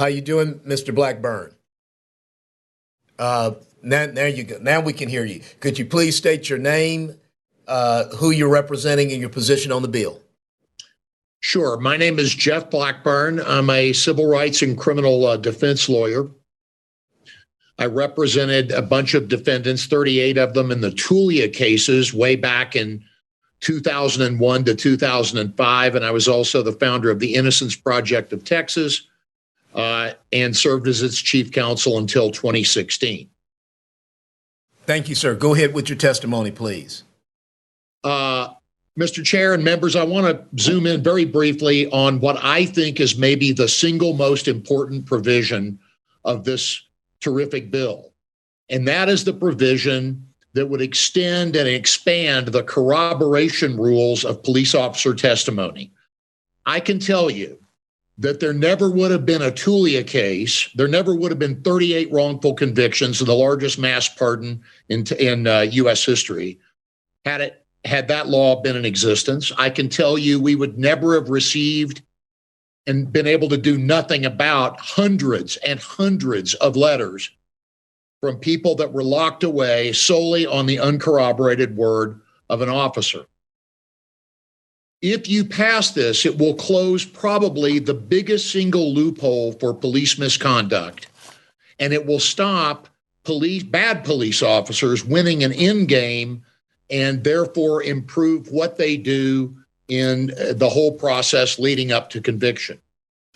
How you doing, Mr. Blackburn? Now, there you go. Now we can hear you. Could you please state your name, who you're representing, and your position on the bill? Sure. My name is Jeff Blackburn. I'm a civil rights and criminal defense lawyer. I represented a bunch of defendants, 38 of them in the Tulia cases way back in 2001 to 2005. And I was also the founder of the Innocence Project of Texas and served as its chief counsel until 2016. Thank you, sir. Go ahead with your testimony, please. Mr. Chair and members, I want to zoom in very briefly on what I think is maybe the single most important provision of this terrific bill. And that is the provision that would extend and expand the corroboration rules of police officer testimony. I can tell you that there never would have been a Tulia case. There never would have been 38 wrongful convictions, the largest mass pardon in U.S. history, had that law been in existence. I can tell you we would never have received and been able to do nothing about hundreds and hundreds of letters from people that were locked away solely on the uncorroborated word of an officer. If you pass this, it will close probably the biggest single loophole for police misconduct, and it will stop bad police officers winning an end game and therefore improve what they do in the whole process leading up to conviction.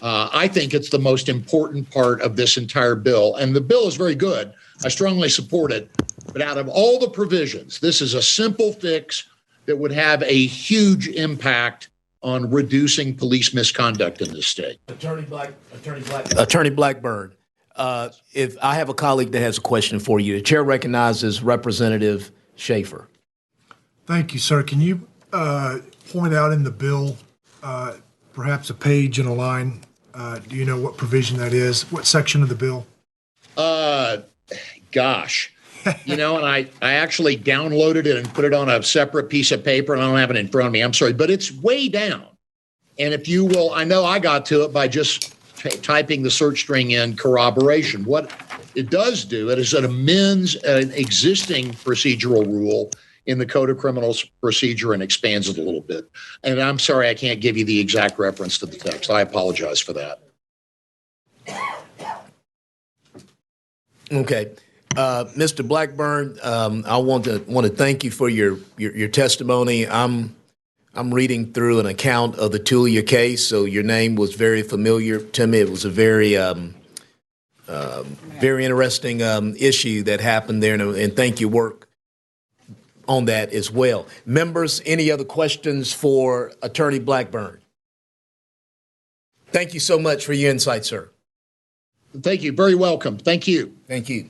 I think it's the most important part of this entire bill, and the bill is very good. I strongly support it, but out of all the provisions, this is a simple fix that would have a huge impact on reducing police misconduct in this state. Attorney Blackburn, if I have a colleague that has a question for you, the chair recognizes Representative Schaefer. Thank you, sir. Can you point out in the bill, perhaps a page and a line? Do you know what provision that is? What section of the bill? Gosh. And I actually downloaded it and put it on a separate piece of paper, and I don't have it in front of me. I'm sorry, but it's way down. And if you will, I know I got to it by just typing the search string in corroboration. What it does do, it amends an existing procedural rule in the Code of Criminal Procedure and expands it a little bit. And I'm sorry, I can't give you the exact reference to the text. I apologize for that. Okay. Mr. Blackburn, I want to thank you for your testimony. I'm reading through an account of the Tulia case, so your name was very familiar to me. It was a very interesting issue that happened there, and thank you work on that as well. Members, any other questions for Attorney Blackburn? Thank you so much for your insight, sir. Thank you. Very welcome. Thank you. Thank you.